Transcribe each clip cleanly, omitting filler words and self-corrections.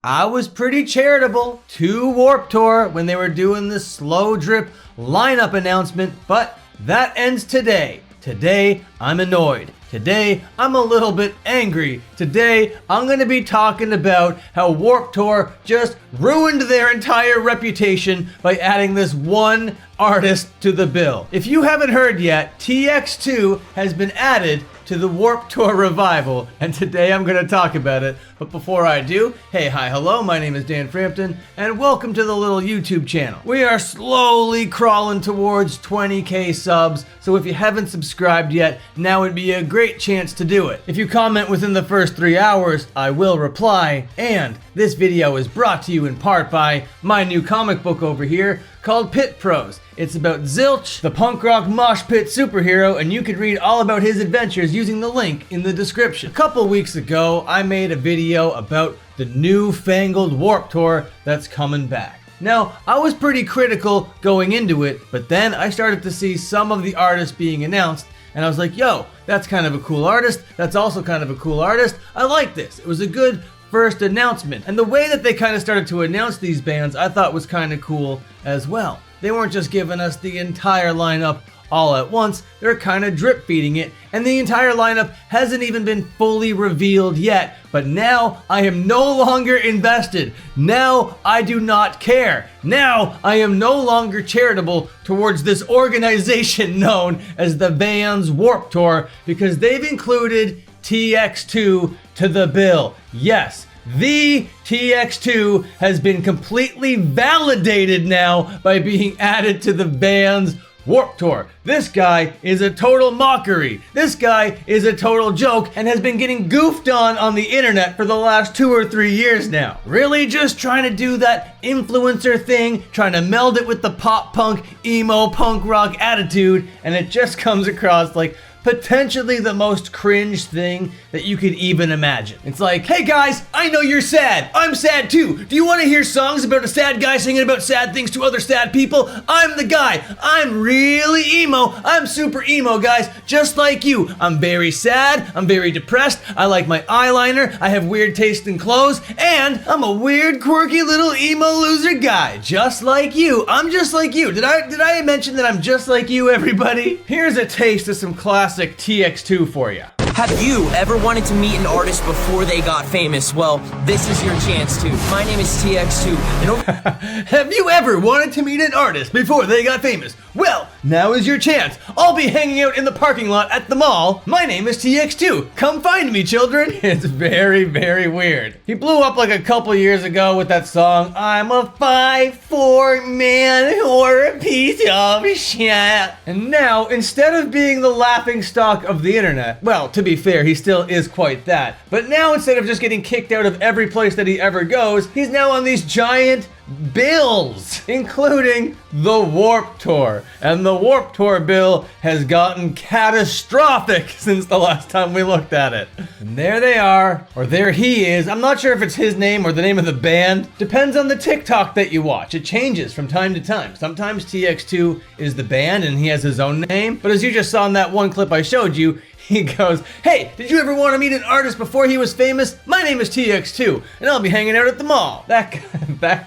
I was pretty charitable to Warped Tour when they were doing this slow drip lineup announcement, but that ends today. Today, I'm annoyed. Today, I'm a little bit angry. Today, I'm going to be talking about how Warped Tour just ruined their entire reputation by adding this one artist to the bill. If you haven't heard yet, TX2 has been added to the Warped Tour revival, and today I'm going to talk about it. But before I do, hey, hi, hello, my name is Dan Frampton, and welcome to the little YouTube channel. We are slowly crawling towards 20k subs, so if you haven't subscribed yet, now would be a great chance to do it. If you comment within the first 3 hours, I will reply, and this video is brought to you in part by my new comic book over here called Pit Pros. It's about Zilch, the punk rock mosh pit superhero, and you can read all about his adventures using the link in the description. A couple weeks ago, I made a video about the newfangled Warped Tour that's coming back. Now, I was pretty critical going into it, but then I started to see some of the artists being announced, and I was like, yo, that's kind of a cool artist, that's also kind of a cool artist, I like this. It was a good first announcement, and the way that they kind of started to announce these bands I thought was kind of cool as well. They weren't just giving us the entire lineup all at once, they're kind of drip feeding it, and the entire lineup hasn't even been fully revealed yet, but now I am no longer invested. Now I do not care. Now I am no longer charitable towards this organization known as the Vans Warped Tour, because they've included TX2 to the bill. Yes, the TX2 has been completely validated now by being added to the Vans Warped Tour. This guy is a total mockery. This guy is a total joke and has been getting goofed on the internet for the last 2 or 3 years now. Really just trying to do that influencer thing, trying to meld it with the pop punk, emo, punk rock attitude, and it just comes across like potentially the most cringe thing that you could even imagine. It's like, hey guys, I know you're sad. I'm sad too. Do you want to hear songs about a sad guy singing about sad things to other sad people? I'm the guy. I'm really emo. I'm super emo, guys, just like you. I'm very sad. I'm very depressed. I like my eyeliner. I have weird taste in clothes, and I'm a weird, quirky little emo loser guy, just like you. I'm just like you. Did I mention that I'm just like you, everybody? Here's a taste of some classic TX2 for you. Have you ever wanted to meet an artist before they got famous? Well, this is your chance to. My name is TX2. Have you ever wanted to meet an artist before they got famous? Well, now is your chance. I'll be hanging out in the parking lot at the mall. My name is TX2. Come find me, children. It's very, very weird. He blew up like a couple years ago with that song, I'm a 5'4" man or a piece of shit. And now, instead of being the laughing stock of the internet, well, to be fair, he still is quite that. But now, instead of just getting kicked out of every place that he ever goes, he's now on these giant bills, including the Warped Tour. And the Warped Tour bill has gotten catastrophic since the last time we looked at it. And there they are, or there he is. I'm not sure if it's his name or the name of the band. Depends on the TikTok that you watch. It changes from time to time. Sometimes TX2 is the band and he has his own name. But as you just saw in that one clip I showed you, he goes, hey, did you ever want to meet an artist before he was famous? My name is TX2, and I'll be hanging out at the mall. That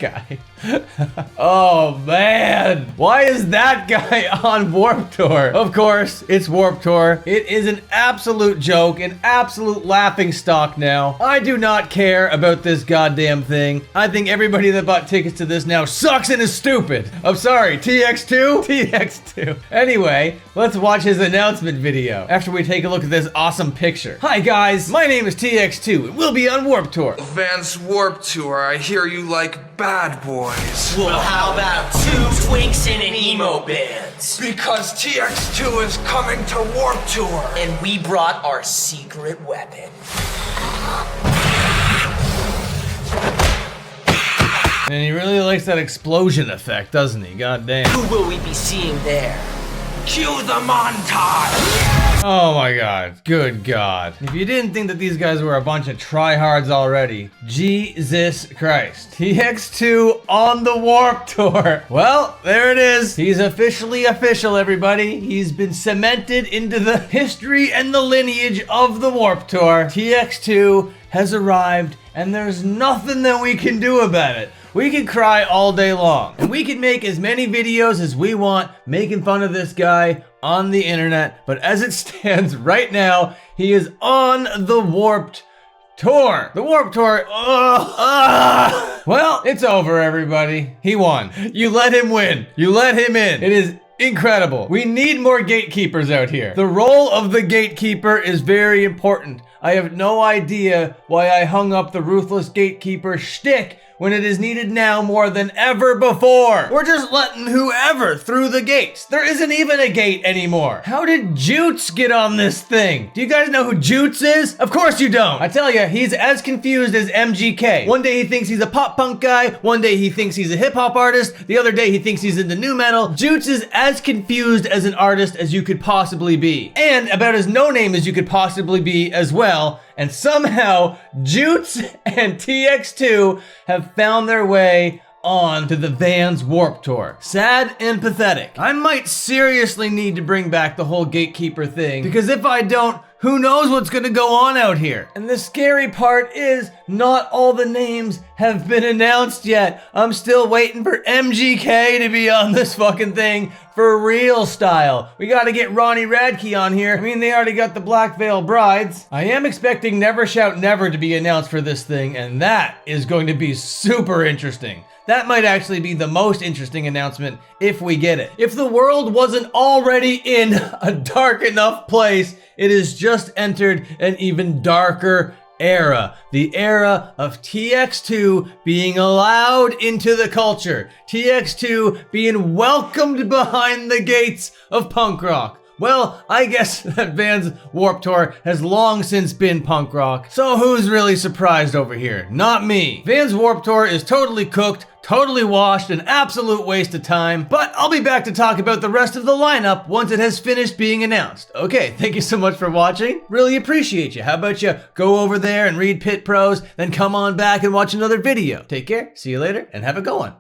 guy. Oh man, why is that guy on Warped Tour? Of course, it's Warped Tour. It is an absolute joke, an absolute laughing stock now. I do not care about this goddamn thing. I think everybody that bought tickets to this now sucks and is stupid. I'm sorry, TX2? TX2. Anyway, let's watch his announcement video after we take a look at this awesome picture. Hi guys, my name is TX2, and we'll be on Warped Tour. Vans Warped Tour, I hear you like bad boys. Well, how about 2 twinks in an emo band? Because TX2 is coming to Warped Tour. And we brought our secret weapon. And he really likes that explosion effect, doesn't he? God damn. Who will we be seeing there? Cue the montage! Oh my god. Good god. If you didn't think that these guys were a bunch of tryhards already, Jesus Christ. TX2 on the Warped Tour. Well, there it is. He's officially official, everybody. He's been cemented into the history and the lineage of the Warped Tour. TX2 has arrived and there's nothing that we can do about it. We can cry all day long, and we can make as many videos as we want making fun of this guy on the internet, but as it stands right now, he is on the Warped Tour. The Warped Tour, well, it's over, everybody. He won. You let him win. You let him in. It is incredible. We need more gatekeepers out here. The role of the gatekeeper is very important. I have no idea why I hung up the ruthless gatekeeper shtick when it is needed now more than ever before. We're just letting whoever through the gates. There isn't even a gate anymore. How did Jutes get on this thing? Do you guys know who Jutes is? Of course you don't. I tell you, he's as confused as MGK. One day he thinks he's a pop punk guy, one day he thinks he's a hip hop artist, the other day he thinks he's into nu metal. Jutes is as confused as an artist as you could possibly be. And about as no name as you could possibly be as well. And somehow, Jutes and TX2 have found their way on to the Vans Warped Tour. Sad and pathetic. I might seriously need to bring back the whole gatekeeper thing, because if I don't, who knows what's gonna go on out here? And the scary part is, not all the names have been announced yet. I'm still waiting for MGK to be on this fucking thing for real style. We gotta get Ronnie Radke on here. I mean, they already got the Black Veil Brides. I am expecting Never Shout Never to be announced for this thing, and that is going to be super interesting. That might actually be the most interesting announcement if we get it. If the world wasn't already in a dark enough place, it has just entered an even darker era. The era of TX2 being allowed into the culture. TX2 being welcomed behind the gates of punk rock. Well, I guess that Vans Warped Tour has long since been punk rock. So who's really surprised over here? Not me. Vans Warped Tour is totally cooked, totally washed, an absolute waste of time. But I'll be back to talk about the rest of the lineup once it has finished being announced. Okay, thank you so much for watching. Really appreciate you. How about you go over there and read Pit Pros, then come on back and watch another video. Take care, see you later, and have a good one.